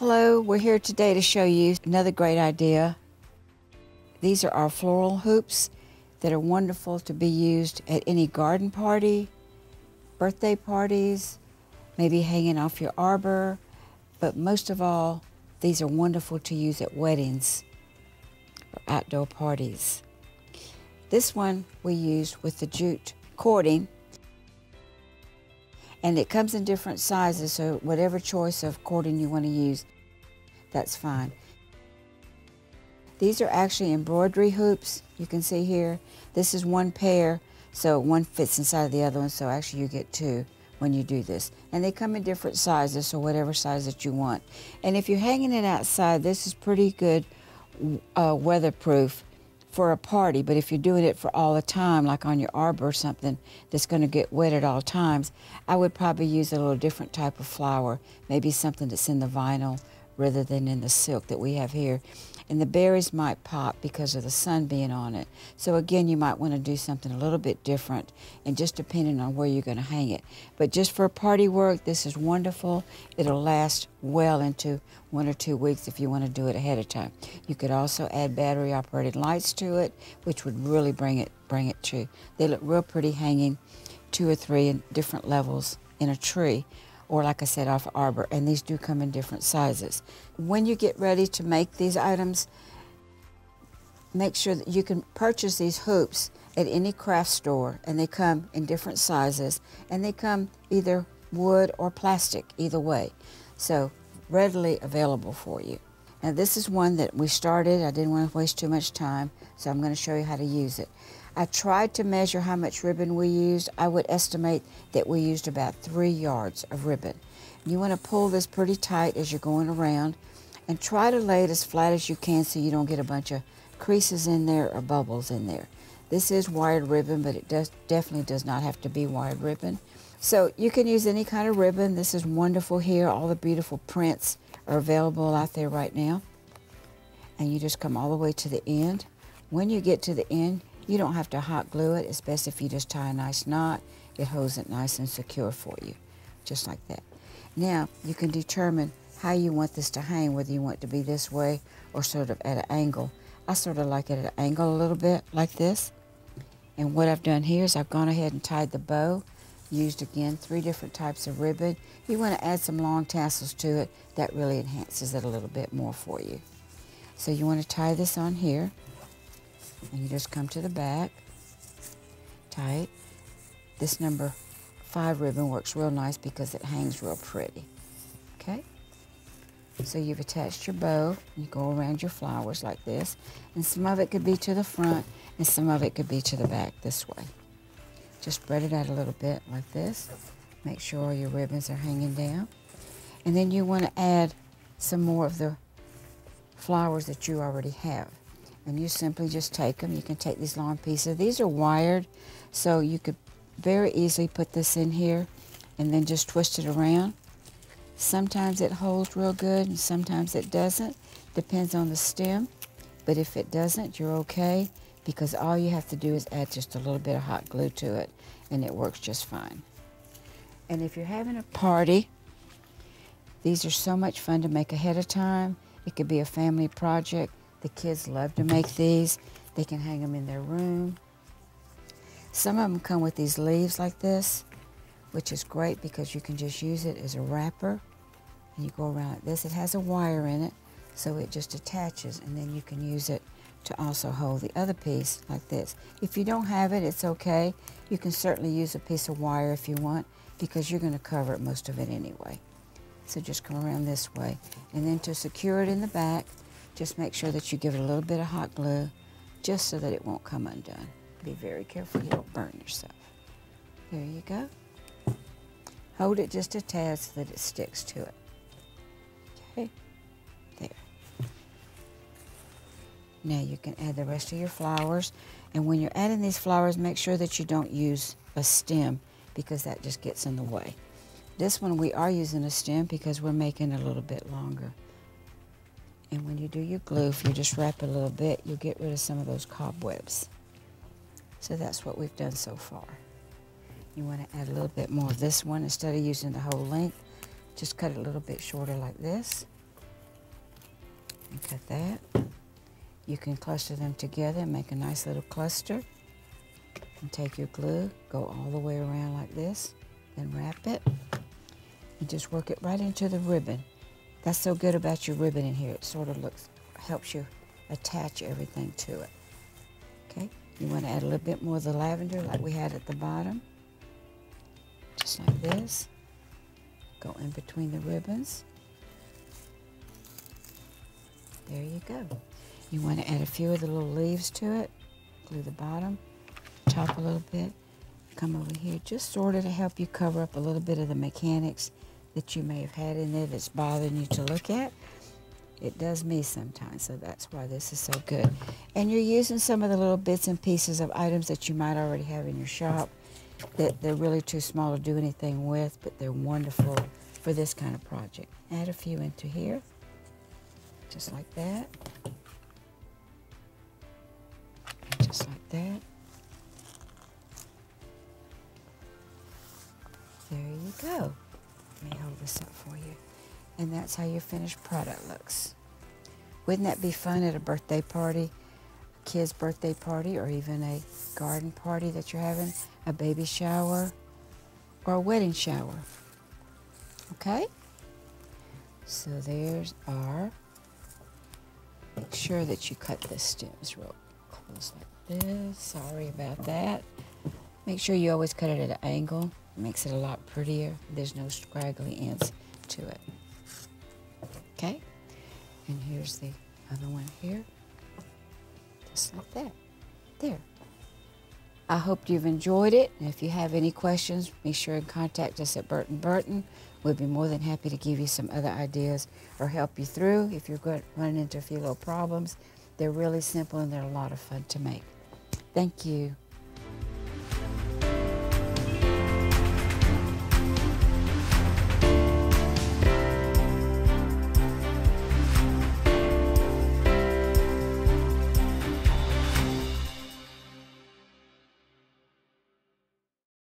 Hello, we're here today to show you another great idea. These are our floral hoops that are wonderful to be used at any garden party, birthday parties, maybe hanging off your arbor, but most of all, these are wonderful to use at weddings or outdoor parties. This one we used with the jute cording, and it comes in different sizes, so whatever choice of cording you want to use, that's fine. These are actually embroidery hoops. You can see here, this is one pair, so one fits inside the other one, so actually you get two when you do this. And they come in different sizes, so whatever size that you want. And if you're hanging it outside, this is pretty good weatherproof for a party, but if you're doing it for all the time, like on your arbor or something that's going to get wet at all times, I would probably use a little different type of flower, maybe something that's in the vinyl rather than in the silk that we have here. And the berries might pop because of the sun being on it. So again, you might want to do something a little bit different, and just depending on where you're going to hang it. But just for party work, this is wonderful. It'll last well into 1 or 2 weeks if you want to do it ahead of time. You could also add battery operated lights to it, which would really bring it to. They look real pretty hanging 2 or 3 in different levels in a tree, or like I said, off arbor, and these do come in different sizes. When you get ready to make these items, make sure that you can purchase these hoops at any craft store, and they come in different sizes, and they come either wood or plastic, either way. So readily available for you. Now this is one that we started. I didn't want to waste too much time, so I'm going to show you how to use it. I tried to measure how much ribbon we used. I would estimate that we used about 3 yards of ribbon. You want to pull this pretty tight as you're going around, and try to lay it as flat as you can so you don't get a bunch of creases in there or bubbles in there. This is wired ribbon, but it definitely does not have to be wired ribbon. So you can use any kind of ribbon. This is wonderful here. All the beautiful prints are available out there right now. And you just come all the way to the end. When you get to the end, you don't have to hot glue it. It's best if you just tie a nice knot. It holds it nice and secure for you, just like that. Now, you can determine how you want this to hang, whether you want it to be this way or sort of at an angle. I sort of like it at an angle a little bit, like this. And what I've done here is I've gone ahead and tied the bow, used again 3 different types of ribbon. You want to add some long tassels to it. That really enhances it a little bit more for you. So you want to tie this on here. And you just come to the back, tight. This number 5 ribbon works real nice because it hangs real pretty, okay? So you've attached your bow, you go around your flowers like this, and some of it could be to the front, and some of it could be to the back this way. Just spread it out a little bit like this. Make sure your ribbons are hanging down. And then you want to add some more of the flowers that you already have. And you simply just take them. You can take these long pieces. These are wired, so you could very easily put this in here and then just twist it around. Sometimes it holds real good and sometimes it doesn't. Depends on the stem. But if it doesn't, you're okay, because all you have to do is add just a little bit of hot glue to it and it works just fine. And if you're having a party, these are so much fun to make ahead of time. It could be a family project. The kids love to make these. They can hang them in their room. Some of them come with these leaves like this, which is great because you can just use it as a wrapper. And you go around like this. It has a wire in it, so it just attaches, and then you can use it to also hold the other piece like this. If you don't have it, it's okay. You can certainly use a piece of wire if you want, because you're going to cover it, most of it anyway. So just come around this way. And then to secure it in the back, just make sure that you give it a little bit of hot glue, just so that it won't come undone. Be very careful you don't burn yourself. There you go. Hold it just a tad so that it sticks to it. Okay, there. Now you can add the rest of your flowers. And when you're adding these flowers, make sure that you don't use a stem, because that just gets in the way. This one we are using a stem because we're making it a little bit longer. And when you do your glue, if you just wrap it a little bit, you'll get rid of some of those cobwebs. So that's what we've done so far. You want to add a little bit more of this one. Instead of using the whole length, just cut it a little bit shorter like this. And cut that. You can cluster them together and make a nice little cluster. And take your glue, go all the way around like this, then wrap it, and just work it right into the ribbon. That's so good about your ribbon in here. It sort of helps you attach everything to it. Okay, you want to add a little bit more of the lavender like we had at the bottom. Just like this. Go in between the ribbons. There you go. You want to add a few of the little leaves to it. Glue the bottom, top a little bit. Come over here, just sort of to help you cover up a little bit of the mechanics that you may have had in there that's bothering you to look at. It does me sometimes, so that's why this is so good. And you're using some of the little bits and pieces of items that you might already have in your shop that they're really too small to do anything with, but they're wonderful for this kind of project. Add a few into here, just like that. Just like that. There you go. Let me hold this up for you. And that's how your finished product looks. Wouldn't that be fun at a birthday party, a kid's birthday party, or even a garden party that you're having, a baby shower, or a wedding shower? Okay? So there's our, make sure that you cut the stems real close like this. Sorry about that. Make sure you always cut it at an angle. It makes it a lot prettier. There's no scraggly ends to it. Okay? And here's the other one here. Just like that. There. I hope you've enjoyed it. And if you have any questions, be sure and contact us at Burton Burton. We'll be more than happy to give you some other ideas or help you through if you're running into a few little problems. They're really simple and they're a lot of fun to make. Thank you.